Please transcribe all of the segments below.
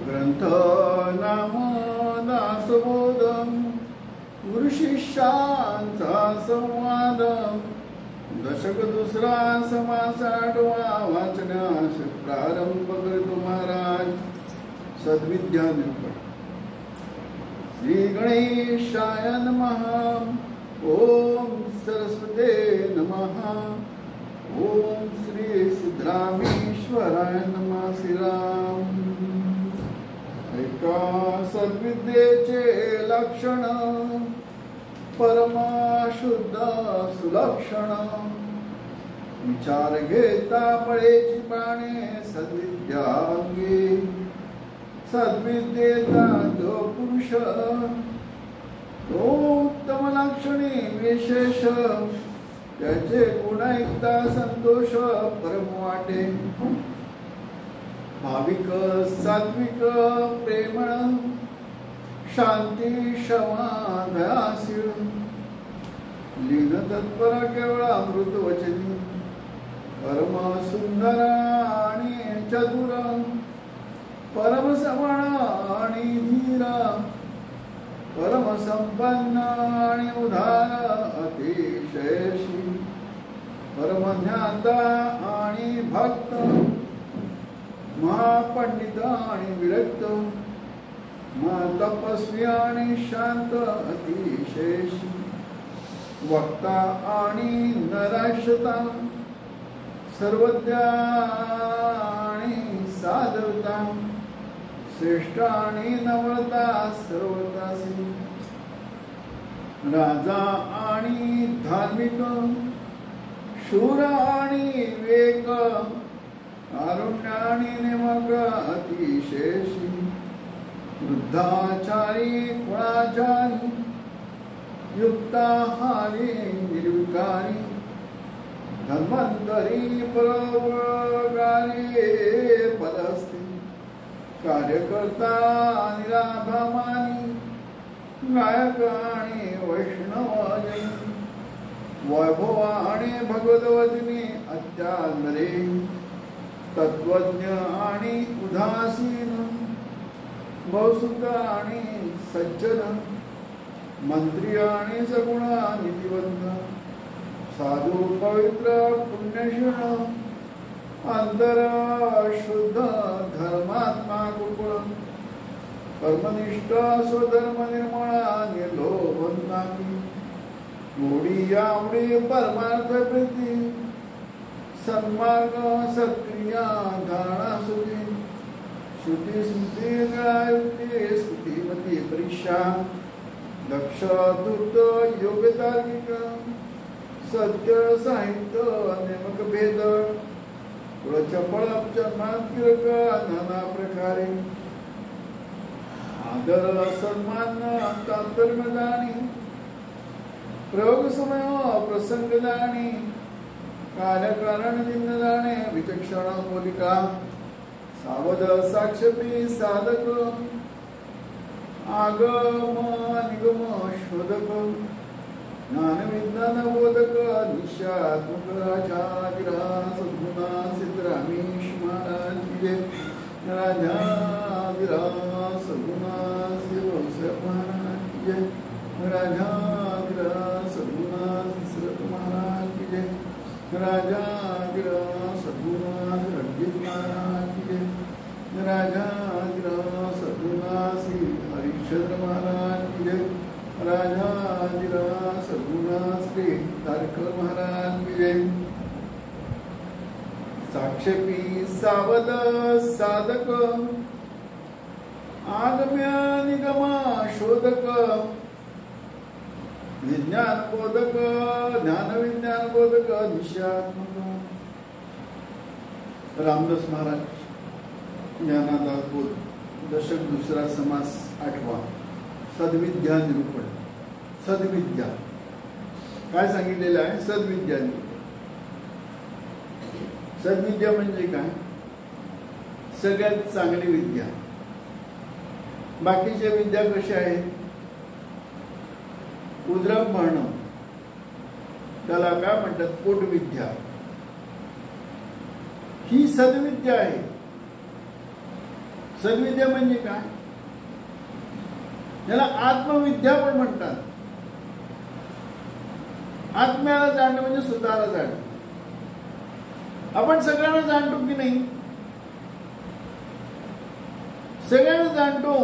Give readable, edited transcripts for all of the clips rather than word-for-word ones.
ग्रंथ नाम दासबोध गुरुशिष्यांचा संवाद दशक दुसरा समास आठवा वाचण्यास प्रारंभ करतो महाराज. सद्विद्या निरूपण. श्री गणेशाय नमः. ओम सरस्वते नमः. ओम श्री सिद्धरामेश्वराय नमः. श्रीराम. एका सद्विद्येचे लक्षण परमशुद्ध सुलक्षण विचार घेता पळेची पाने सद्विद्यांगे. सद्विद्येचा जो पुरुष तो उत्तम लक्षणे विशेष त्याचे गुण ऐकता संतोष परम वाटे. भाविक सात्विक प्रेमळ शांती क्षमा दयाशील लीन तत्पर केवळ अमृत वचनी परम सुंदर आणि चतुर परम समण आणि धीर परम संपन्न आणि उदार अतिशयशी परम ज्ञाता आणि भक्त महापंडित आणि विरक्त तपस्वी आणि शांत अतिशयशी वक्ता आणि नराशता सर्वज्ञ आणि साधवता श्रेष्ठ आणि नम्रता सर्वतासी राजा आणि धार्मिक शूर आणि विवेक कारुण्य आणि नेमक अतिशयशी वृद्धाचारी कुळाचारी युक्ताहारी निर्विकारी धन्वंतरी परोपकारी पदस्ती कार्यकर्ता निराभामानी गायक आणि वैष्णवजनी वैभव आणि भगवतवचनी अत्यादरे तत्वज्ञ आणि उदासीन बहुसुद्ध आणि सज्जन मंत्री आणि सगुण नीतिवंत साधू पवित्र पुण्यशील अंतर शुद्ध धर्मात्मा कुकुळ कर्मनिष्ठ स्वधर्म निर्मळा निर्लोभंताकी गोडी आवडी परमार्थ प्रीती सन्मार्ग सत्क्रिया धारणा सुधी श्रुती स्मृती युक्ती स्तुतिमती परीक्षा दक्ष धूर्त योग तार्किक सत्य साहित्य नेमक भेद चपळ चर्मात्मक नाना प्रकारे आदर सन्मान तात्पर्य जाणी प्रयोग समय प्रसंग जाणी कार्यकारण चिन्ह जाणे विचक्षण बोलिका सावध साक्षपी साधक आगम निगम शोधक ज्ञान विज्ञान बोधक निशात्मक राजाधिराज सद्गुणा सिद्धरामेश महाराज की जय. राजाधिराज सद्गुणा श्री महाराज की जय. राजाधिराज सद्गुणा श्री महाराज की जय. राजाधिराज सद्गुणा श्री महाराज की जय. राजाधिराज सद्गुणा श्री हरिश्चंद्र महाराज की जय. राजाधिराज सद्गुणा श्री तारकल महाराज की जय. साक्षेपी सावध साधक आगम्य निगम शोधक विज्ञान बोधक ज्ञान विज्ञान बोधक निशात्मक. रामदास महाराज ज्ञानादास बोध दशक दुसरा समास आठवा. सद्विद्या निरूपण. सद्विद्या काय सांगितलेलं आहे? सद्विद्या निरूपण. सद्विद्या म्हणजे काय? सगळ्यात चांगली विद्या. बाकीच्या विद्या कशा आहेत? उद्रम म्हणणं त्याला काय म्हणतात? पोटविद्या. ही सद्विद्या आहे. सद्विद्या म्हणजे काय? याला आत्मविद्या पण म्हणतात. आत्म्याला जाणणं म्हणजे स्वतःला जाणणं. आपण सगळ्यांना जाणतो की नाही? सगळ्यांना जाणतो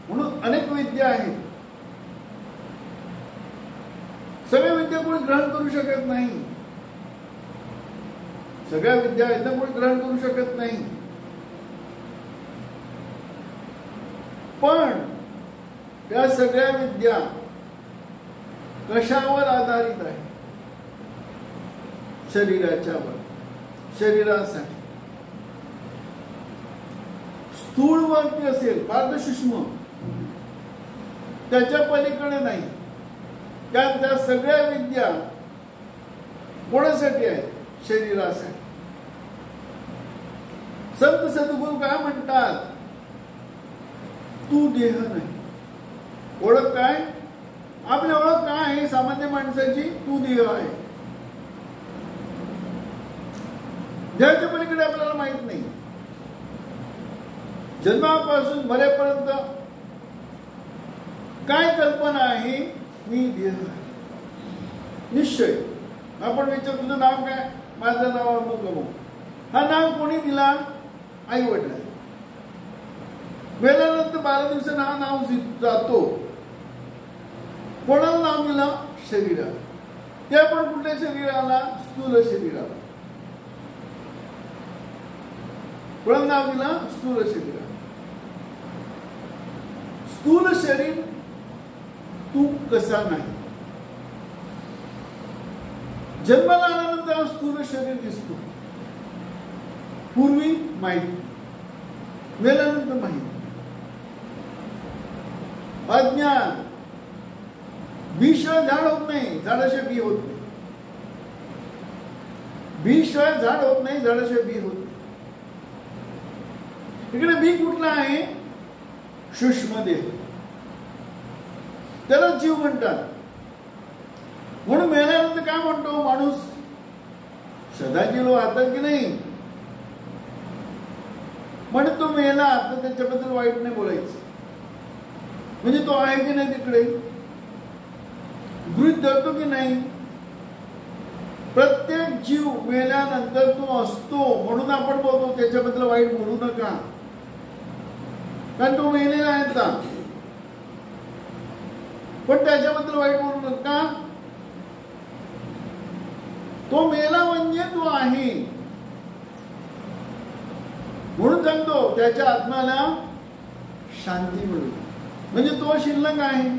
म्हणून अनेक विद्या आहेत. सगळ्या विद्या कोणी ग्रहण करू शकत नाही. सगळ्या विद्या एकदम कोणी ग्रहण करू शकत नाही. पण त्या सगळ्या विद्या कशावर आधारित आहे? शरीराच्यावर, शरीरासाठी. स्थूळ वरती असेल, पार्श्वसूक्ष्म, त्याच्या पलीकडे नाही. त्या सगळ्या विद्या कोणासाठी आहेत? शरीरासाठी. संत सद्गुरू काय म्हणतात? तू देह नाही. ओळख काय? आपली ओळख काय आहे सामान्य माणसाची? तू देह आहे. देहाच्या पलीकडे आपल्याला माहित नाही. जन्मापासून मरेपर्यंत काय कल्पना आहे? मी देह आहे. निश्चय. आपण विचार, तुझं नाव काय? माझं नाव अमुक अमुक. हा नाव कोणी दिला? आई वडील. मेल्यानंतर 12 दिवसांना हा नाव जातो. कोणाला नाव दिलं? शरीराला. ते पण कुठल्या शरीराला? स्थूल शरीराला. कोणाला नाव दिलं? स्थूल शरीराला. स्थूल शरीर तू कसा नाही. जन्माला आल्यानंतर स्थूल शरीर दिसतो. पूर्वी माहिती, मेल्यानंतर माहिती. अज्ञान. बीशिवाय झाड होत नाही, झाडाशिवाय बी होत नाही. बीशिवाय झाड होत नाही, झाडाशिवाय बी होत नाही. इकडे बी कुठला आहे? सूक्ष्म देह. त्याला जीव म्हणतात. म्हणून मेल्यानंतर काय म्हणतो माणूस? सदाची लो आता की नाही. म्हणून तो मेला तर त्याच्याबद्दल वाईट नाही बोलायचं. म्हणजे तो आहे की नाही तिकडे? गृहीत धरतो की नाही? प्रत्येक जीव मेल्यानंतर तो असतो म्हणून आपण बोलतो त्याच्याबद्दल वाईट बोलू नका, कारण तो मेलेला आहे का. पण त्याच्याबद्दल वाईट बोलू नका. तो मेला म्हणजे तो आहे म्हणून सांगतो त्याच्या आत्म्याला शांती मिळू. म्हणजे तो शिल्लक आहे,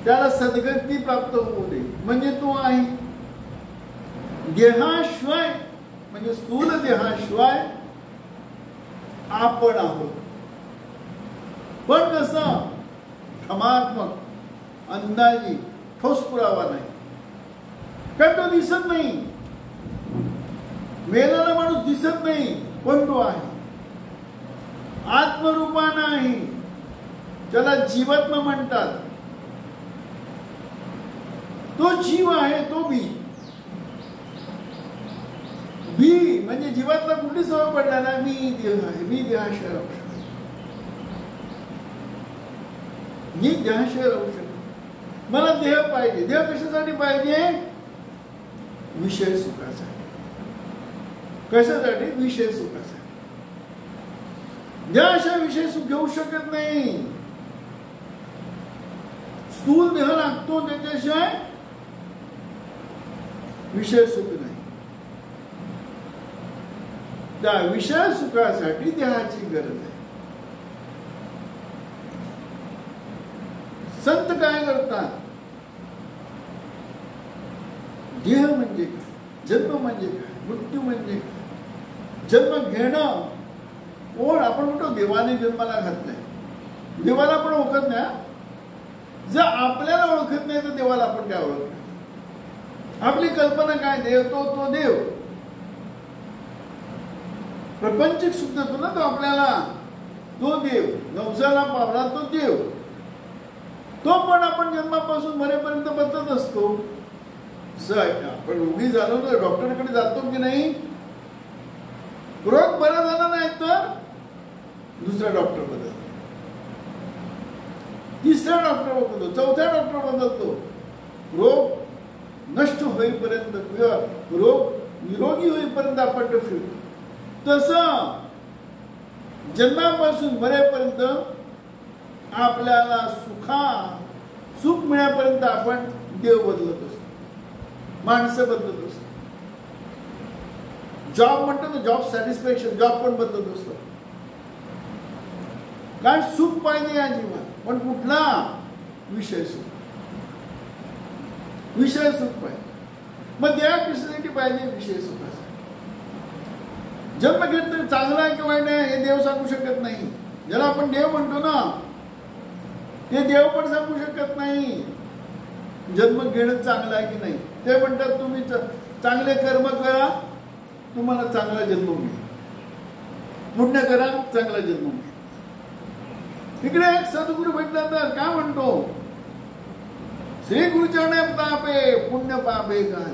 त्याला सद्गती प्राप्त होऊ दे. म्हणजे तो आहे. देहाशिवाय म्हणजे स्थूल देहाशिवाय आपण आहोत. पण कसं? क्षमात्मक, अंदाजी, ठोस पुरावा नाही, कारण तो दिसत नाही. मेलेला माणूस दिसत नाही, पण तो आहे. आत्मरूपान आहे. त्याला जीवात्मा म्हणतात. तो जीव आहे, तो बी. बी म्हणजे जीवातला कुठली सवय पडला ना, मी देह आहे, मी देहाशिवाय राहू शकतो, मी देहाशिवाय राहू शकतो. मला देह पाहिजे. देह कशासाठी पाहिजे? विषय सुखासाठी. कशासाठी? विषय सुखासाठी. देहाशिवाय विषय सुख घेऊ शकत नाही. स्थूल देह लागतो, त्याच्याशिवाय विषय सुख नाही. त्या विषय सुखासाठी देहाची गरज आहे. संत काय करतात? देह म्हणजे काय? जन्म म्हणजे काय? मृत्यू म्हणजे काय? जन्म घेणं. कोण? आपण म्हणतो देवाने जन्माला घातलाय. देवाला आपण ओळखत नाही. जर आपल्याला ओळखत नाही तर देवाला आपण काय ओळखणार? आपली कल्पना काय? देव तो देव. प्रपंचिक सुद्धा तो ना, तो आपल्याला तो देव. नवसाला पावला तो देव. तो पण आपण जन्मापासून मरेपर्यंत बदलत असतो. आपण रोगी झालो तर डॉक्टरकडे जातो की नाही? रोग बरा झाला नाही तर दुसरा डॉक्टर बदलतो, तिसरा डॉक्टर बदलतो, चौथा डॉक्टर बदलतो. रोग नष्ट होईपर्यंत किंवा रोग निरोगी होईपर्यंत आपण फिरतो. तसं जन्मापासून मरेपर्यंत आपल्याला सुख मिळापर्यंत आपण देव बदलत असतो, माणसं बदलत असतो. जॉब म्हणतो ना, जॉब सॅटिस्फॅक्शन, जॉब पण बदलत असतो. कारण सुख पाहिजे या जीवनात, पण कुठला विषय सुख पाहिजे. मग देवा कशासाठी पाहिजे विषय सुखासाठी. जन्म घेतलं चांगला आहे किंवा वाईट आहे हे देव सांगू शकत नाही. ज्याला आपण देव म्हणतो ना, ते देव पण सांगू शकत नाही जन्म घेणं चांगलं आहे की नाही. ते म्हणतात तुम्ही चांगले कर्म करा, तुम्हाला चांगला जन्म मिळेल, पुण्य करा, चांगला जन्म मिळेल. इकडे एक सद्गुरू भेटला तर काय म्हणतो, श्री गुरुचरणे तापे पुण्य पापे काय.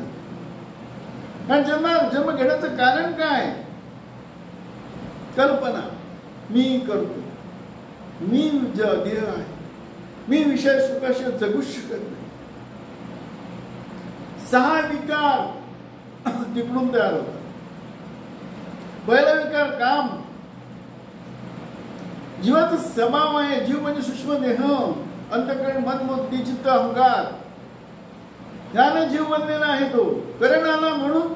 कारण जन्म घेण्याचं कारण काय, कल्पना, मी करतो, मी देह आहे, मी विषय सुखाशी जगूच शकत नाही. 6 विकार तिकडून तयार होतात. पहिला विकार काम, जीवाचा स्वभाव आहे. जीव म्हणजे सूक्ष्म देह, अंतःकरण, मन, बुद्धी, चित्त, अहंकार याने जीव बनलेला आहे. तो करण आला म्हणून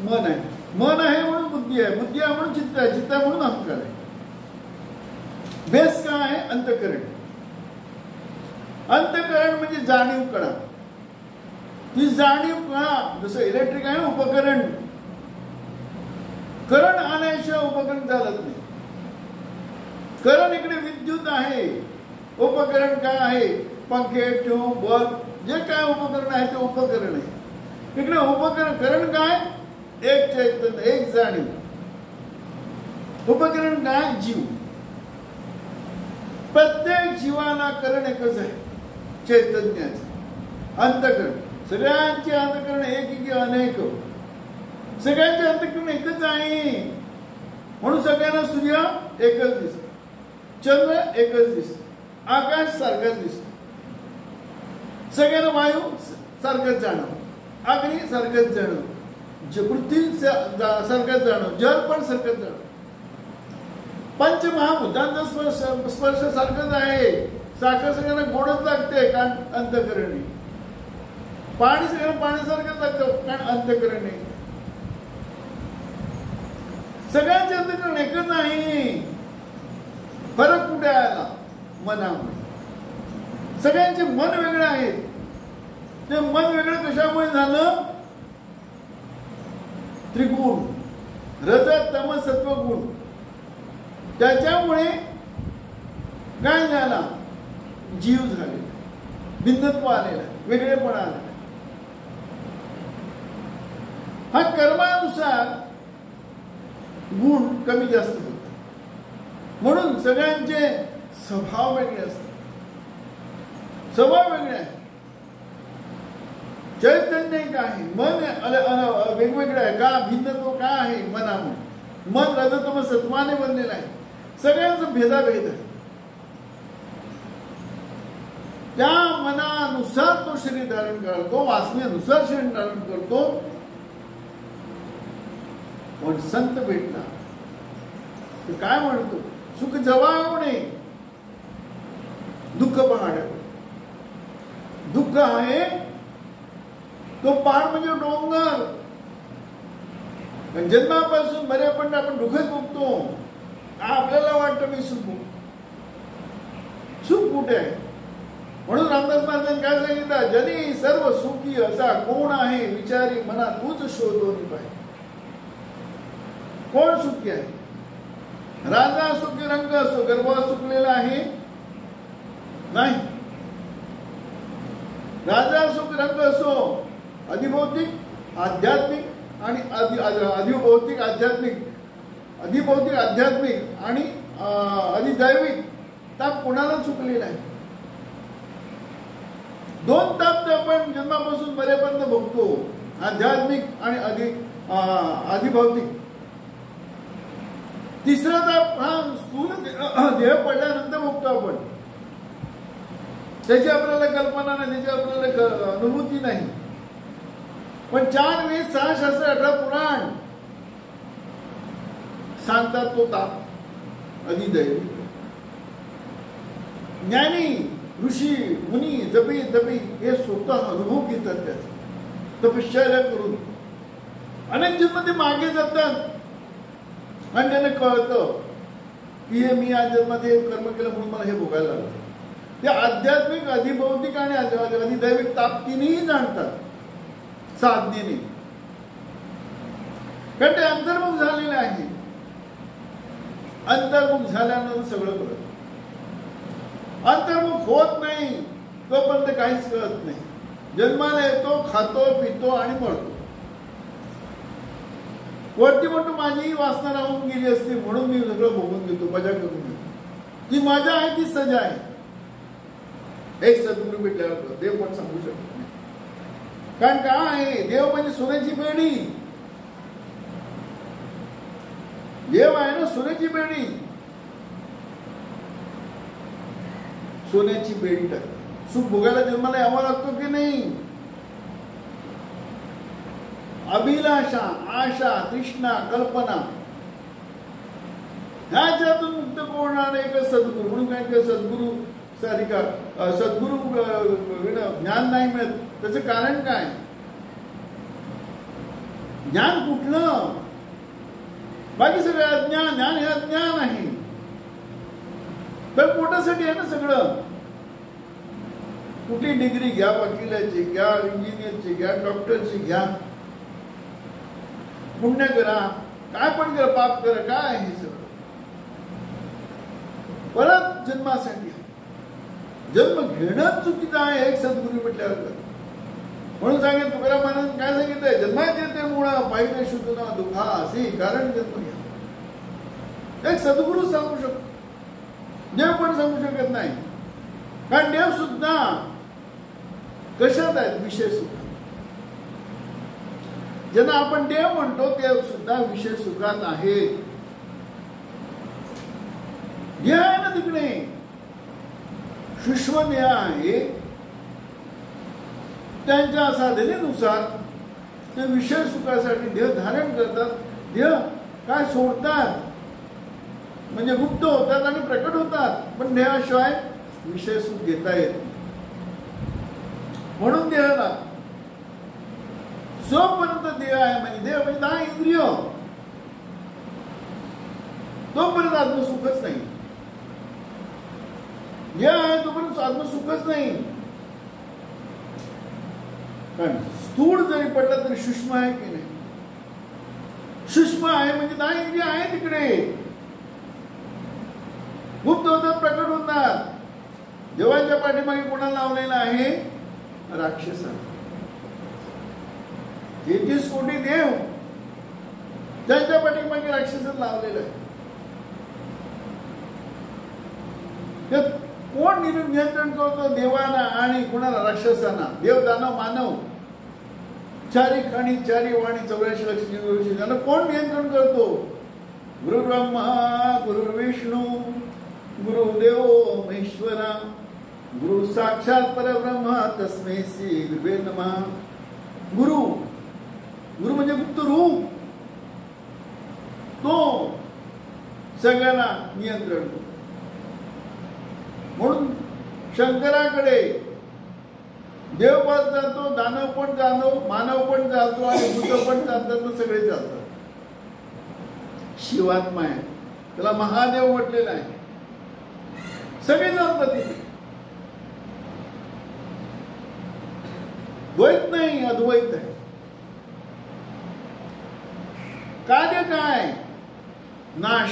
मन आहे, मन आहे म्हणून बुद्धी आहे, बुद्धी आहे म्हणून चित्त आहे, चित्त आहे म्हणून अहंकार आहे. बेस काय आहे, अंतःकरण. अंतःकरण म्हणजे जाणीव कळा. ती जाणीव कळा, जसं इलेक्ट्रिक आहे उपकरण, करंट आल्याशिवाय उपकरण चालत नाही. करंट इकडे विद्युत आहे, उपकरण काय आहे, पंखे, ट्यूब, बल्ब, जे काय उपकरण आहे ते उपकरण आहे. इकडे उपकरण, करण काय, एक चैतन्य, एक जाणीव. उपकरण काय, जीव. प्रत्येक जीवाला करण एकच आहे, चैतन्याचं अंतःकरण. सगळ्यांचे अंतःकरण एक की अनेक, सगळ्यांचे अंतःकरण एकच आहे. म्हणून सगळ्यांना सूर्य एकच दिसतो, चंद्र एकच दिसतो, आकाश सारखंच दिसतो, सगळ्यांना वायू सारखंच जाणव, अग्नी सारखंच जाणव, पृथ्वी सारखंच जाणव, जल पण सारखंच जाणव. पंचमहाभूतांचा स्पर्श सारखंच आहे. साखर सगळ्यांना गोडच लागते कारण अंतःकरणी, पाणी सगळ्यांना पाण्यासारखंच लागतं कारण अंतःकरणी. सगळ्यांचे अंतःकरण एकच नाही, फरक कुठे आला, मनामुळे. सगळ्यांचे मन वेगळे आहेत. ते मन वेगळं कशामुळे झालं, त्रिगुण, रज तम सत्व गुण. त्याच्यामुळे काय झाला, जीव झाले, भिन्नत्व आलेला, वेगळेपणा आलेला. हा कर्मानुसार गुण कमी जास्त होतात. म्हणून सगळ्यांचे स्वभाव वेगळे असतात, स्वभाव वेगळे आहे. चैतन्य काय आहे, मन वेगवेगळं आहे. का भिन्नत्व काय आहे, मनामुळे. मन रजतम सत्वाने बनलेलं आहे. सगळ्यांचा भेदाभेद आहे. त्या मनानुसार तो शरीर धारण करतो, वासनेनुसार शरीर धारण करतो. पण संत भेटला तर काय म्हणतो, सुख जवळ दुःख पहाड. दुःख आहे तो पहाड म्हणजे डोंगर. पण जन्मापासून मरेपर्यंत आपण दुःखच भोगतो. आपल्याला वाटतं मी सुख भोगतो. सुख कुठे आहे. म्हणून रामदास महाराजांनी काय सांगितलं, जनी सर्व सुखी असा कोण आहे, विचारी मना तूच शोधून पाहिजे. कोण सुखी आहे. राजा असो की रंग असो, गर्भ सुकलेला आहे नाही. राजा असो की रंग असो, अधिभौतिक आध्यात्मिक आणि अधिभौतिक आध्यात्मिक, अधिभौतिक आध्यात्मिक आणि अधिदैविक ताप कोणाला चुकलेला आहे. 2 ताप आपण जन्मापासून मरेपर्यंत भोगतो, आध्यात्मिक आणि अधिभौतिक. तिसरा ताप हा स्थूल देह पडल्यानंतर भोगतो आपण. त्याची आपल्याला कल्पना नाही, त्याची आपल्याला अनुभूती नाही. पण 4 वेद 6 शास्त्र 18 पुराण सांगतात तो ताप अधिदैविक. ज्ञानी ऋषी मुनी जपी तपी हे स्वतः अनुभव घेतात. त्याचा तपश्चर्या करून अनेक जन्म ते मागे जातात आणि त्यांना कळतं की हे मी या जन्मात हे कर्म केलं म्हणून मला हे भोगायला लागलं. ते आध्यात्मिक अधिभौतिक आणि अधिदैविक ताप तिन्ही जाणतात साधनेने, कारण ते अंतर्मुख झालेले आहे. अंतर्मुख झाल्यानंतर सगळं कळत. अंतर्मुख होत नाही तोपर्यंत काहीच कळत नाही. जन्माला येतो, खातो, पितो आणि मरतो. वरती म्हणतो माझी वासना राहून गेली असती म्हणून मी सगळं भोगून घेतो, मजा करून घेतो. ती मजा आहे ती सजा आहे. एक सद्गुरू भेटल्यावर देव पण सांगू शकत नाही. कारण काय आहे, देव म्हणजे सोन्याची बेडी. देव आहे ना सोन्याची बेडी. सोन्याची बेडी टाक. सुख भोगायला जन्माला यावं लागतो की नाही. अभिलाषा, आशा, तृष्णा, कल्पना ह्याच्यातून मुक्त होणार एक सद्गुरू. म्हणून काय ते सद्गुरू सारिका सद्गुरू ज्ञान नाही मिळत. त्याचं कारण काय? ज्ञान कुठलं? बाकी सगळं अज्ञान. ज्ञान हे अज्ञान आहे. पण पोटासाठी आहे ना सगळं. कुठली डिग्री घ्या, वकिलाची घ्या, इंजिनियरची घ्या, डॉक्टरची घ्या, पुण्य करा, काय पण करा, पाप करा, काय हे सगळं परत जन्मासाठी. जन्म घेणं चुकीचं आहे एक सद्गुरू म्हटल्यावर. म्हणून सांगेल तुकाराम महाराज काय सांगितलंय, जन्माचे ते मुळा पाहिजे शुद्ध ना दुखा असे कारण जन्म घ्या. एक सद्गुरू सांगू शकतो, देव पण सांगू शकत नाही. कारण देव सुद्धा कशात आहेत? विषय सुखात. ज्यांना आपण देव म्हणतो ते सुद्धा विषय सुखात आहे. देह आहे ना तिकडे, सूक्ष्म देह आहे. त्यांच्या साधनेनुसार ते विषय सुखासाठी देह धारण करतात. देह काय सोडतात म्हणजे गुप्त होतात आणि प्रकट होतात. पण देहाशिवाय विषय सुख घेता येत नाही. म्हणून देहाला जोपर्यंत देह आहे म्हणजे देह म्हणजे 10 इंद्रिय, तोपर्यंत आत्मसुखच नाही. देह आहे तोपर्यंत आत्मसुखच नाही. कारण स्थूळ जरी पडला तरी सूक्ष्म आहे की नाही. सूक्ष्म आहे म्हणजे 10 इंद्रिय आहे तिकडे. गुप्त होतात, प्रकट होतात. देवाच्या पाठीमागे कोणाला लावलेला आहे? राक्षसाला. 33 कोटी देव त्यांच्या पाठीमागे राक्षसाला लावलेला आहे. कोण नियंत्रण करतो? देवाना आणि कोणाला? राक्षसांना. देव, दानव, मानव, चारी खाणी, चारी वाणी, 84 लक्ष जीव, त्यांना कोण नियंत्रण करतो? गुरु ब्रह्मा गुरुर्विष्णू गुरुदेव महेश्वरा गुरु साक्षात परब्रह्म तस्मै श्री गुरुवे नमः. गुरु, गुरु म्हणजे गुप्त रूप. तो सगळ्यांना नियंत्रण करतो. म्हणून शंकराकडे देव पण जातो, दानव पण जातो, मानव पण जातो आणि भूत पण जातात, सगळे जातात. शिवात्मा आहे, त्याला महादेव म्हटलेला आहे. सगळे जातात तिथे. द्वैत नाही, अद्वैत आहे. कार्य काय? नाश.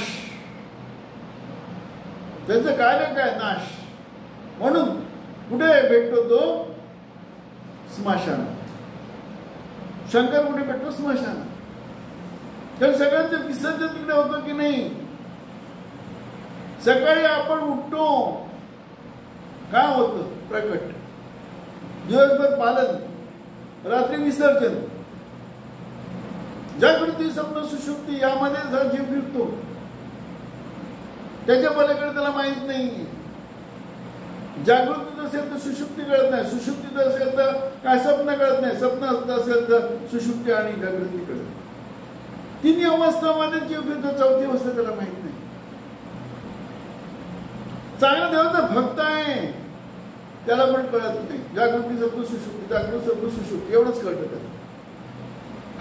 त्याचं कार्य काय? नाश. म्हणून कुठे भेटतो तो? स्मशान. शंकर कुठे भेटतो? स्मशान. तर सगळ्यांचं विसर्जन तिकडे होतं की नाही? सकाळी आपण उठतो, काय होतं? प्रकट. दिवसभर पालन, रात्री विसर्जन. जागृती, स्वप्न, सुषुप्ती यामध्ये जीव फिरतो. त्याच्या पलीकडे त्याला माहित नाही. जागृतीत असेल तर सुषुप्ती कळत नाही, सुषुप्तीत असेल तर काय स्वप्न कळत नाही, स्वप्न असेल तर सुषुप्ती आणि जागृती कळत नाही. तिन्ही अवस्थामध्ये जीव फिरतो, चौथी अवस्था त्याला माहित नाही. चांगला देवाचा भक्त आहे त्याला पण कळत नाही. जागृती स्वप्न सुषुप्ती, जागृत स्वप्न सुषुप्ती एवढंच कळतं त्याला.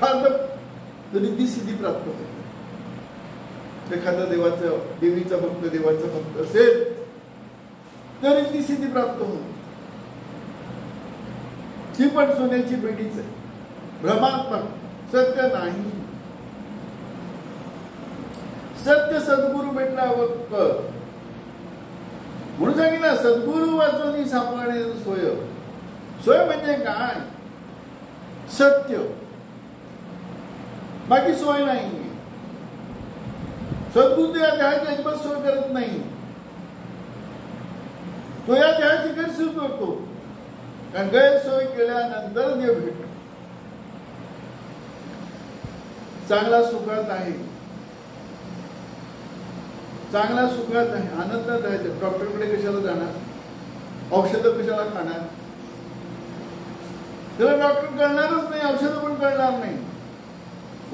फार तर रिद्धी सिद्धी प्राप्त होते. एखादा देवीचा भक्त, देवाचा भक्त असेल तर रिद्धी सिद्धी प्राप्त होते. ही पण सोन्याची पेटीच आहे, भ्रमात्मक, सत्य नाही. सत्य सद्गुरु भेटल्यावर कळ. म्हणून सांगितलं सद्गुरु वाचून सापडणे सोय. सोय म्हणजे काय? सत्य, बाकी सोय नाही. सद्गुरु या देहाची अजिबात सोय करत नाही. तो या देहाची गैरसोय करतो. कारण गैरसोय केल्यानंतर देव भेटतो. चांगला सुखात आहे, चांगला सुखात आहे, आनंदात आहे. डॉक्टरकडे कशाला जाणार? औषधं कशाला खाणार? त्याला डॉक्टर कळणारच नाही, औषधं पण कळणार नाही.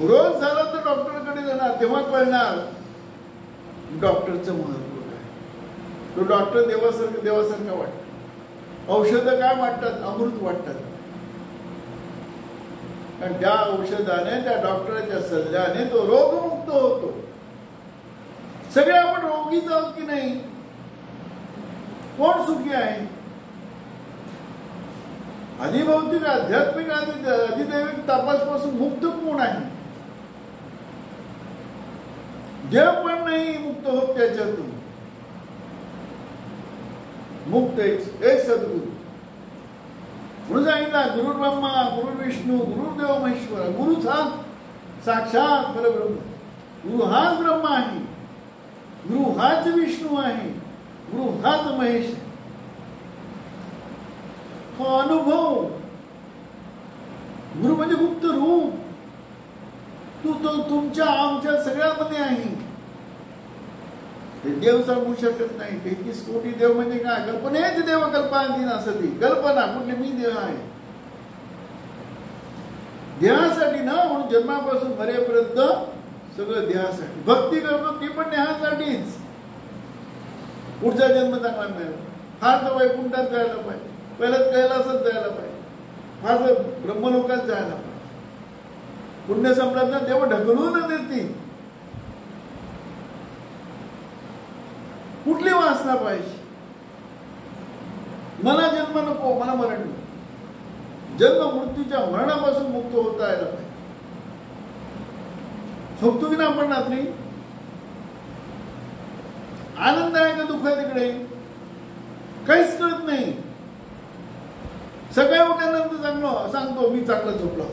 रोग झाला तर डॉक्टरकडे जाणार, तेव्हा कळणार डॉक्टरचं महत्व काय. तो डॉक्टर देवासारखा वाटतो. औषधं काय वाटतात? अमृत वाटतात. कारण त्या औषधाने, त्या डॉक्टरच्या सल्ल्याने तो रोगमुक्त होतो. सगळे आपण रोगीच आहोत की नाही? कोण सुखी आहे? अधिभौतिक, आध्यात्मिक आणि अधिदैविक तापासपासून मुक्त कोण आहे? देव पण नाही मुक्त होत त्याच्यातून. मुक्त एक सद्गुरु. म्हणून सांगितलं गुरु ब्रह्मा, गुरु विष्णू, गुरुदेव महेश्वर. गुरुच हा साक्षात परब्रह्म. गुरु हाच ब्रह्मा आहे, गुरु हाच विष्णू आहे, गुरु हाच महेश आहे. हा अनुभव. गुरु म्हणजे गुप्त रूप. तो तुमच्या आमच्या सगळ्यांमध्ये आहे. देव सांगू शकत नाही. 33 कोटी देव म्हणजे काय? कल्पनेच देव कल्पना असती. कल्पना कुठली? मी देव आहे. देहासाठी ना, म्हणून जन्मापासून मरेपर्यंत सगळं देहासाठी. भक्ती करतो ती पण देहासाठीच. पुढचा जन्म चांगला मिळाला, फार तर वैकुंठात जायला पाहिजे, पहिल्यात कैलासात जायला पाहिजे, फार तर ब्रह्मलोकात जायला पाहिजे. पुण्य संपल्यात ना देव ढकलून देतील. कुठली वासना पाहिजे? मला जन्म नको, मला मरण नको. जन्म मृत्यूच्या मरणापासून मुक्त होता यायला पाहिजे. झोपतो की ना आपण रात्री? आनंद आहे का दुःख आहे तिकडे? काहीच कळत नाही. सकाळी उठल्यानंतर सांगतो मी चांगला झोपलो.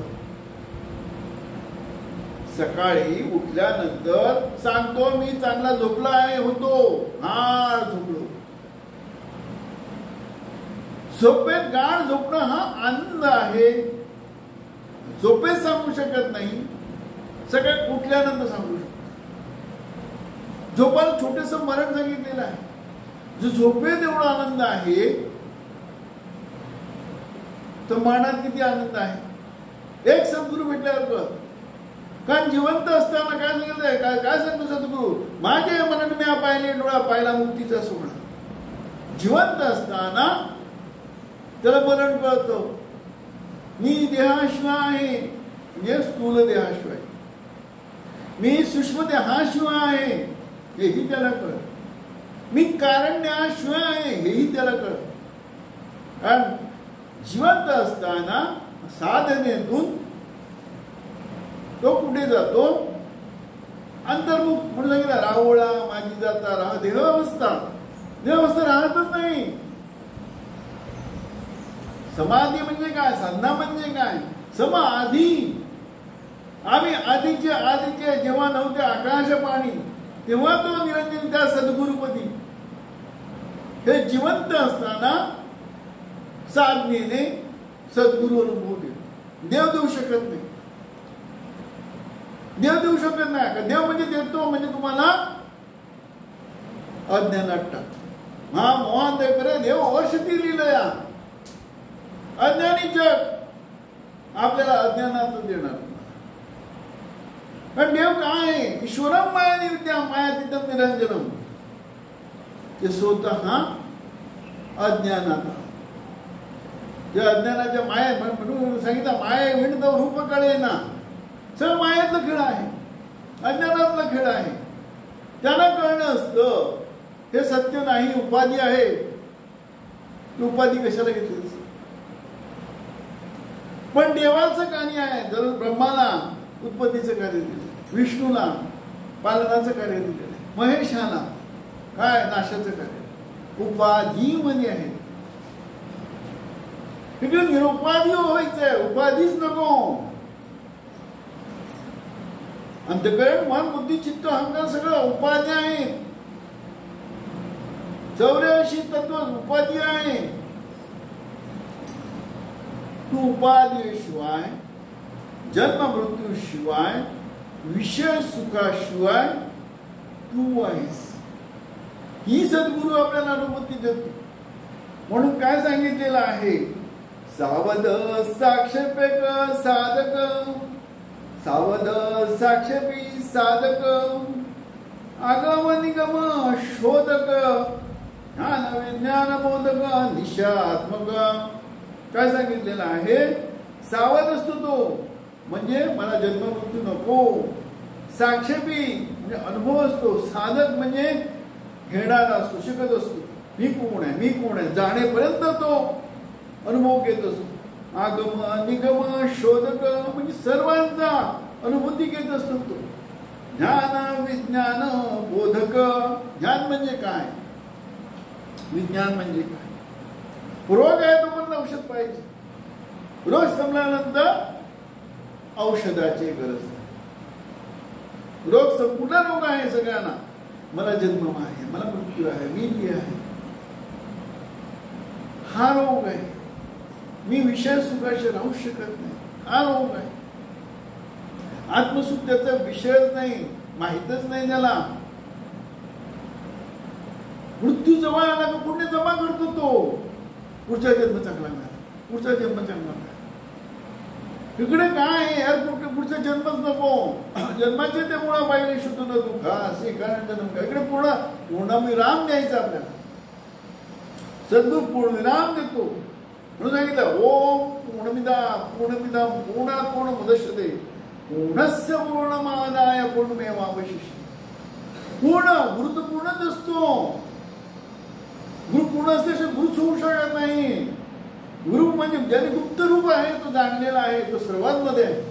सकाळी उठल्यानंतर सांगतो मी चांगला झोपला आहे, होतो गाढ झोपलो. झोपेत गाढ झोपणं हा आनंद आहे. झोपेत सांगू शकत नाही, सगळ्यात उठल्यानंतर सांगू शकतो. झोपाला छोटेस मरण सांगितलेलं आहे. जो झोपेत एवढा आनंद आहे तर मरणात किती आनंद आहे. एक सद्गुरु भेटल्यावर कारण जिवंत असताना काय सांगितलंय? काय सांगतो सद्गुरु? माझे मरण म्या पाहिले, डोळा पाहिला मुक्तीचा सोहळा. जिवंत असताना त्याला मरण कळतं. मी देहाशिवाय आहे, म्हणजे स्थूल देहाशिवाय. मी सूक्ष्म देहाशिवाय आहे, हेही त्याला कळत. मी कारण्याशिवाय आहे, हेही त्याला कळत. कारण जिवंत असताना साधनेतून तो कुठे जातो? अंतर्मुख. म्हणून सांगितलं राहुळा माझी जाता राह देहावस्था. देहावस्था राहतच नाही. समाधी म्हणजे काय? साधना म्हणजे काय? समाधी. आम्ही आधीचे जेव्हा नव्हते आकाश पाणी, तेव्हा तो निरंजन त्या सद्गुरुपदी. हे जिवंत असताना साधनेने सद्गुरु अनुभव देतो. देव देऊ शकत नाही. देव देऊ शकत नाही. देव म्हणजे देतो म्हणजे तुम्हाला अज्ञानात टाक हा मोहन करे देव औषधी लिहिलं या अज्ञानी जग आपल्याला अज्ञानात देणार. पण देव काय आहे? ईश्वरम माया विद्या मायातीतम निरंजनम. ते स्वतः अज्ञानात ज्या अज्ञानाच्या माया म्हणून सांगितलं माया विणत रूप कळे ना सर मायातलं खेळ आहे अज्ञानातलं खेळ आहे. त्याला कळणं असतं हे सत्य नाही उपाधी आहे. उपाधी कशाला घेतली? पण देवाचं कार्य आहे. जर ब्रह्माला उत्पत्तीचं कार्य दिलं विष्णूला पालनाचं कार्य दिलेलं आहे महेशाला काय नाशाचं कार्य उपाधी मध्ये आहे. तिकडे निरुपाधी व्हायचंय उपाधीच नको. अंतकरण मन बुद्धी चित्त अहंकार सगळं उपाधी आहे. 84 तत्व उपाधी आहे. तू उपाधीशिवाय जन्म मृत्यू शिवाय विषय सुखाशिवाय तू आहेस. ही सद्गुरू आपल्याला अनुभूती देतो. म्हणून काय सांगितलेलं आहे? सावध साक्षेपेक साधक सावध साक्षेपी साधक आगम निगम शोधक ज्ञान विज्ञान बोधक निशात्मक. काय सांगितलेलं आहे? सावध असतो तो म्हणजे मला जन्म मृत्यू नको. साक्षेपी म्हणजे अनुभव असतो. साधक म्हणजे घेणारा असतो शिकत असतो. मी कोण आहे मी कोण आहे जाणेपर्यंत तो अनुभव घेत असतो. आगम निगम शोधक म्हणजे सर्वांचा अनुभूती घेत असतो तो. ज्ञान विज्ञान बोधक. ज्ञान म्हणजे काय विज्ञान म्हणजे काय. रोग आहे तोपर्यंत औषध पाहिजे. रोग संपल्यानंतर औषधाची गरज नाही. रोग संपूर्ण रोग आहे सगळ्यांना. मला जन्म आहे मला मृत्यू आहे मी आहे हा रोग आहे. मी विषय सुखाशी राहू शकत नाही हा रोग आहे. आत्मसुख त्याचा विषयच नाही माहीतच नाही त्याला. मृत्यू जवळ आला का पुण्य जमा करतो तो. पुढचा जन्म चांगला नाही पुढचा जन्म चांगला नाही. इकडे काय आहे यार पुढचा जन्मच नको. जन्माचे ते मुळा पाहिले शुद्ध न दुःख असे कारण जन्म काय. इकडे पूर्णविराम द्यायचा आपल्याला. सद्गुरू पूर्णविराम देतो. म्हणून सांगितलं ओम पूर्णमिदा पूर्णात् पूर्णमुदच्यते पूर्णस्य पूर्णमादाय पूर्णमेवावशिष्यते. पूर्ण गुरु तर पूर्णच असतो. गुरु पूर्ण असल्याशिवाय गुरुच होऊ शकत नाही. गुरु म्हणजे ज्याने गुप्त रूप आहे तो जाणलेला आहे तो सर्वांमध्ये आहे.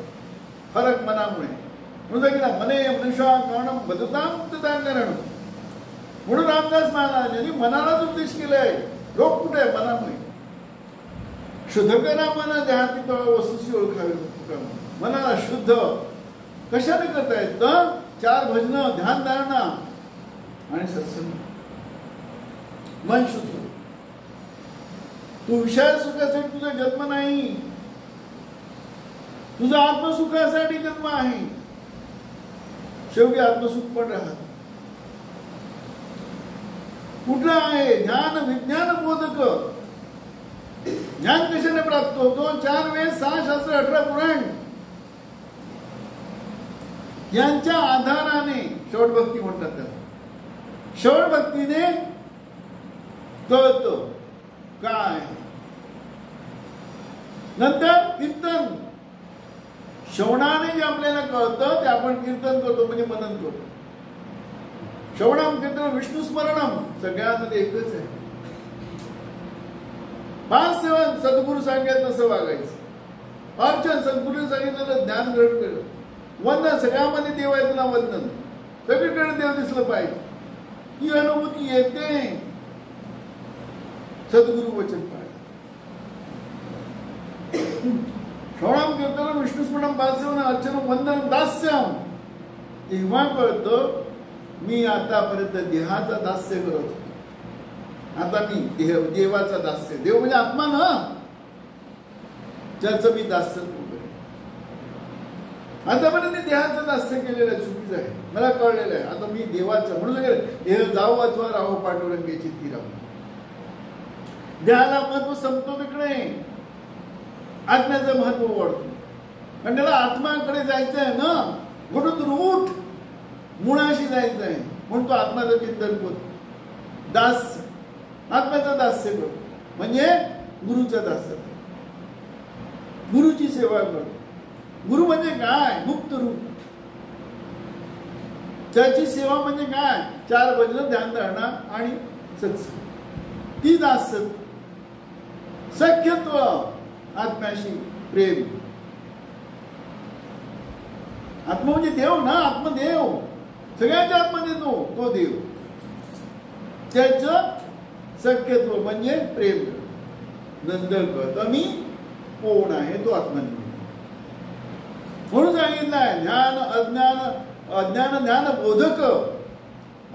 फरक मनामुळे. म्हणून सांगितलं मने मनुष्या कारणं बदताम तदाकरण. म्हणून रामदास महाराजांनी मनालाच उपदेश केलाय. रोग कुठे आहे मनामुळे. शुद्ध करा मना देहाती वस्तूशी ओळखावी. मनाला शुद्ध कशाने करता येत? 4 भजन ध्यान धारणा आणि सत्संग. मन शुद्ध. तू विषय सुखासाठी तुझा जन्म नाही. तुझा आत्मसुखासाठी जन्म आहे. शेवटी आत्मसुख पण राहत कुठला आहे? ज्ञान विज्ञान बोधक. ज्ञान कशाने प्राप्त होतो? 4 वेद 6 शास्त्र 18 पुराण यांच्या आधाराने षड भक्ती म्हणतात त्याला. षड भक्तीने कळतं काय. नंतर कीर्तन श्रवणाने जे आपल्याला कळतं ते आपण कीर्तन करतो म्हणजे मनन करतो. श्रवणम कीर्तन विष्णू स्मरणम सगळ्यांमध्ये एकच आहे. 5 सेवन सद्गुरू सांगितलं तसं वागायचं. अर्चन सद्गुरू सांगितलेलं ज्ञान ग्रहण केलं. वंदन सगळ्यामध्ये देव आहे तुला वंदन. सगळीकडे देव दिसलं पाहिजे. ही अनुभूती येते सद्गुरू वचन पाहिजे. श्रवणम कीर्तन विष्णू स्मरणम 5 सेवन अर्चन वंदन दास्यम. तेव्हा कळतं मी आतापर्यंत देहाचा दास्य करत होतो. आता मी देवाचा दास्य. देव म्हणजे आत्मा ना त्याचं मी दास्य करेन. आतापर्यंत मी देहाचं दास्य केलेलं आहे, चुकीचं आहे, मला कळलेलं आहे. आता मी देवाचं म्हणून देह जाऊ अथवा राहो पांडुरंगाची ती राहू. देहाला महत्व संपतो तिकडे, आत्म्याचं महत्व वाढतो. आणि त्याला आत्माकडे जायचं आहे ना, म्हणून रूट मुळाशी जायचं आहे. म्हणून तो आत्माचं चिंतन करतो, दास आत्म्याचा दास्य करतो, म्हणजे गुरुचा दास्य, गुरुची सेवा करतो. गुरु म्हणजे काय? मुक्त रूप. त्याची सेवा म्हणजे काय? 4 भजन, ध्यान, धारणा आणि सत्संग. ती दास्य, सख्यत्व, आत्म्याशी प्रेम. आत्मा म्हणजे देव ना, आत्मदेव, सगळ्यांच्या आत्मा देतो तो देव. त्याचं सख्यत्व म्हणजे प्रेम. नंतर कळतं मी कोण आहे, तो आत्मनिर्भर. म्हणून सांगितलंय ज्ञान अज्ञान, अज्ञान ज्ञान बोधक,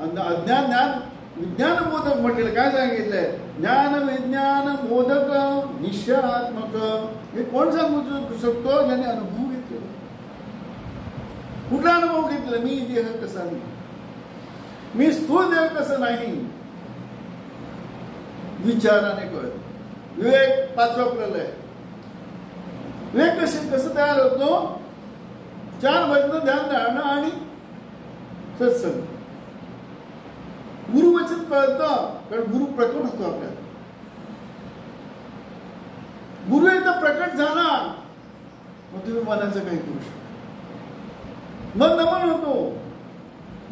अज्ञान ज्ञान विज्ञान बोधक म्हटलेलं. काय सांगितलंय? ज्ञान विज्ञान बोधक निश्चयात्मक. हे कोण सांगू शकतो? ज्याने अनुभव घेतलेला. कुठला अनुभव घेतला? मी देह कसा नाही, मी स्थूल देह कसं नाही, विचाराने कळत. विवेक 5वा प्रलय. विवेक कसं तयार होतो? 4 भजन, ध्यान, धारणा आणि सत्संग. गुरुवचन कळतं, कारण गुरु प्रकट होतो आपल्याला. गुरु एकदा प्रकट झाला मग तुम्ही मनाचं काही करू शकता. मन नमन होतो.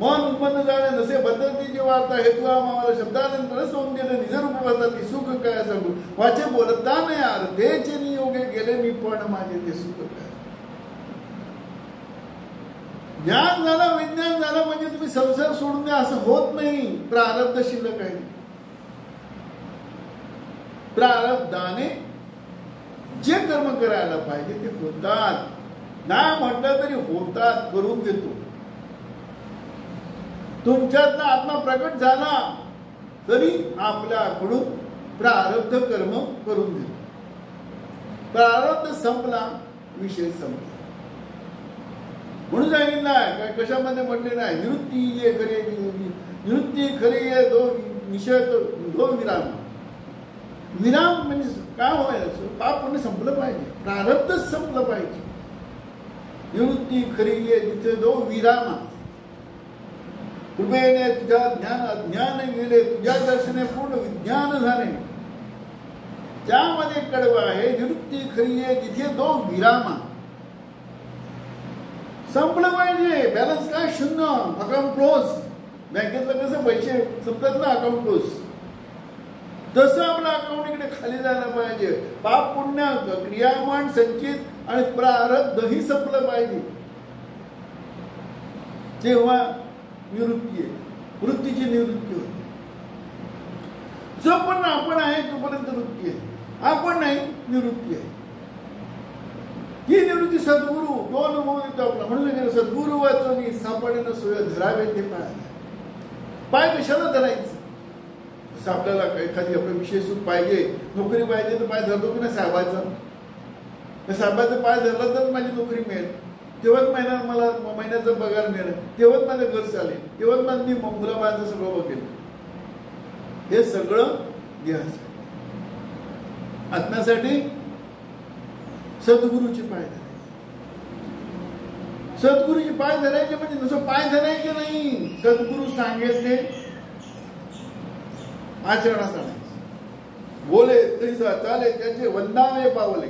मन उत्पन्न झाले नसे बदलतीची वार्ता हेतू आम्हाला शब्दानंतर सौंदर्य निजरूप ती सुख काय सांगू. वाचे बोलता नाही अर्धेचे नियोगे गेले मी पण माझे ते सुख काय. ज्ञान झालं, विज्ञान झालं म्हणजे तुम्ही संसार सोडून द्या असं होत नाही. प्रारब्ध शिल्लक आहे. प्रारब्धाने जे कर्म करायला पाहिजे ते होतात. नाही म्हटलं तरी होतात, करून देतो. तुमच्यातला आत्मा प्रकट झाला तरी आपल्याकडून प्रारब्ध कर्म करून देतो. प्रारब्ध संपला, विषय संपला. म्हणून सांगितलं काय, कशामध्ये म्हटले नाही, निवृत्ती ये खरे, निवृत्ती खरे ये दो निषेध दो विराम. विराम म्हणजे काय व्हायचं? पाप पुण्य संपलं पाहिजे, प्रारब्धच संपलं पाहिजे. निवृत्ती खरी ये तिथे दो विराम. कृपेने तुझ्या ज्ञान अज्ञान गेले, तुझ्या दर्शने पूर्ण विज्ञान झाले. त्यामध्ये कडवं आहे. निवृत्ती खरी आहे तिथे दो विरामा. संपलं पाहिजे. बॅलन्स काय? शून्य. Account close. बँकेतलं कसं पैसे संपतात ना, अकाउंट क्लोज, तसं आपलं अकाउंट इकडे खाली जायला पाहिजे. पाप पुण्य क्रियामान संचित आणि प्रारब्धही संपलं पाहिजे. तेव्हा निवृत्ती आहे. वृत्तीची निवृत्ती होते. जोपर्यंत आपण आहे तोपर्यंत वृत्ती आहे. आपण नाही, निवृत्ती आहे. ही निवृत्ती सद्गुरु तो अनुभव देतो आपला. म्हणून सद्गुरु वाचून सापडेनं सोय धरावे ते पाय. पाय कशाला धरायचं? जसं आपल्याला एखादी आपला विशेष सुख पाहिजे, नोकरी पाहिजे, तर पाय धरतो की नाही साहेबाचा. साहेबाचा पाय धरला तर माझी नोकरी मिळेल, तेव्हाच मला महिन्याचा पगार मिळेल, तेव्हाच माझं घर चालेल, तेव्हाच माझं मी मुलाबाळाचं सगळं बघेल. हे सगळं देहाचं. आत्म्यासाठी सद्गुरूचे पाय धरायचे. सद्गुरूचे पाय धरायचे म्हणजे नुसतं पाय धरायचे नाही, सद्गुरू सांगेल ते आचरणात आणायचे. बोले तैसा चाले त्याचे वंदावे पावले.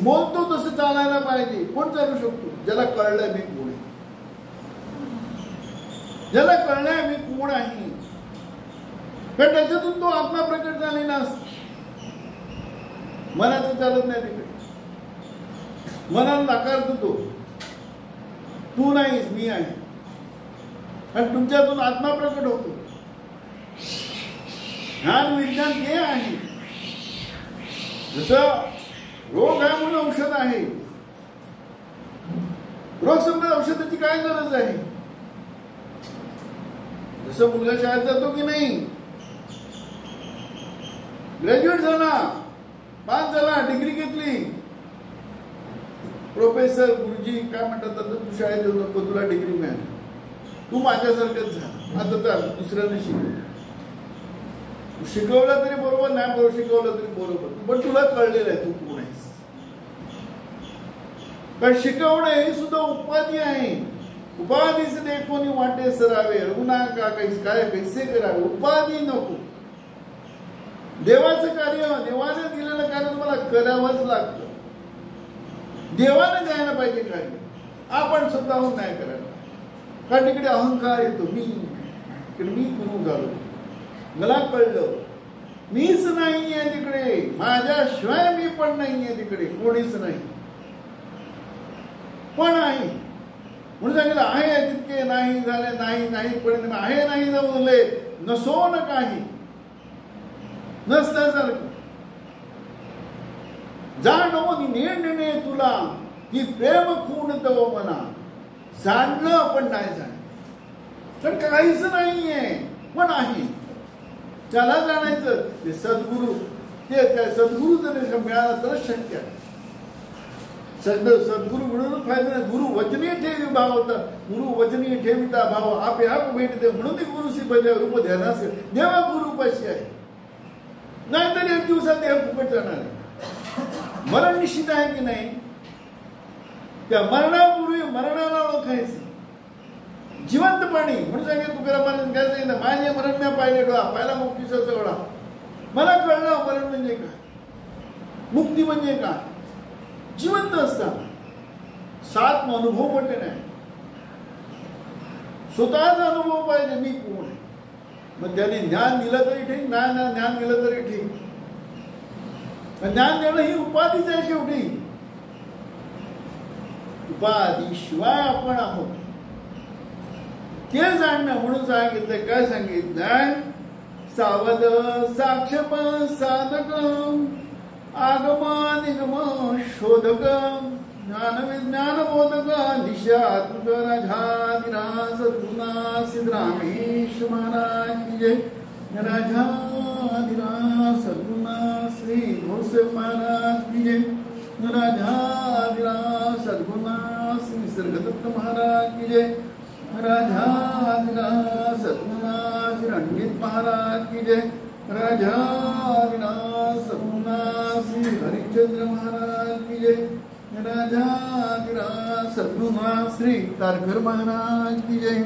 बोलतो तसं चालायला पाहिजे. कोण चालू शकतो? ज्याला कळलंय मी कोण आहे, ज्याला कळलंय मी कोण आहे. पण त्याच्यातून तो आत्मा प्रकट झालेला असतो. मनाचं चालत नाही तिकडे. मनाला नाकारतो तो. तू नाहीस, मी आहे. आणि तुमच्यातून आत्मा प्रकट होतो. ज्ञान विज्ञान हे आहे. जसं रोग आहे म्हणून औषध आहे. रोग संपल्यावर औषधाची काय गरज आहे? जसं मुलगा शाळेत जातो की नाही, ग्रॅज्युएट झाला, पास झाला, डिग्री घेतली, प्रोफेसर गुरुजी काय म्हणतात, आता तू शाळेत येऊ नको, तुला डिग्री मिळाली, तू माझ्यासारखंच झाला, आता तर दुसऱ्याने शिकवलं तरी बरोबर, नाही बरोबर शिकवलं तरी बरोबर, पण तुला कळलेलं आहे तू कोण आहेस. कारण शिकवणं हे सुद्धा उपाधी आहे. उपाधीच दे कोणी वाटे सरावे, रघुना का काय कैसे करावे, उपाधी नको. देवाचं कार्य, देवाने दिलेलं कार्य तुम्हाला करावंच लागतं. देवाने द्यायला पाहिजे कार्य, आपण स्वतःहून नाही करायला. कारण तिकडे अहंकार येतो, मी गुरु झालो, मला कळलं, मीच नाहीये तिकडे, माझ्याशिवाय मी पण नाहीये तिकडे, कोणीच नाही, पण आहे म्हणून सांगितलं. आहे तितके नाही झाले, नाही पण आहे नाही जाऊले, नसो न काही नसल्यासारखं जाणवून नेणे तुला, की प्रेम खूण तव मना. जाणलं पण नाही जाणलं, तर काहीच नाहीये पण आहे. त्याला जाणायचं ते सद्गुरु, ते त्या सद्गुरु जर मिळाला तरच शक्य आहे. सद्गुरु मिळून फायदा नाही. गुरु वचनी ठेवी भाव होता, गुरु वचनी ठेविता भाव आपे आप भेटते, म्हणून ती गुरुशी बजाव रूप ध्यानास देवा गुरुपाशी आहे. नाहीतर एक दिवसात देह फुकट जाणार आहे. मरण निश्चित आहे की नाही, त्या मरणापूर्वी मरणाला ओळखायचं जिवंतपणी. म्हणून सांगितलं तुकाराम महाराज काय सांगितलं, माझे मरण मी पाहिले डोळा, पाहिला मुक्तीचा सोहळा, मला कळलं मरण म्हणजे काय, मुक्ती म्हणजे काय. जिवंत असताना सात अनुभव म्हटले नाही, स्वतःचा अनुभव पाहिजे, मी कोण आहे. मग त्याने ज्ञान दिलं तरी ठीक, नाही ज्ञान दिलं तरी ठीक. ज्ञान देणं ही उपाधीच आहे शेवटी. उपाधी शिवाय आपण आहोत ते जाणणं. म्हणून सांगितलं, काय सांगितलं, सावध साक्षप साधक आगम निगम शोधक ज्ञान विज्ञान बोधक निशात्मक राजाधिराज सद्गुणा सिद्धरामेश महाराज की जय. राजाधिराज सद्गुणा श्री घोषदेव महाराज की जय. राजाधिराज सद्गुणा श्री निसर्गदत्त महाराज की जय. राजाधिराज सद्गुणा श्री रणजीत महाराज की जय. राजाधिराज सद्गुणा श्री हरिश्चंद्र महाराज की जय. राजाधिराज सद्गुणा श्री तारकर महाराज की जय.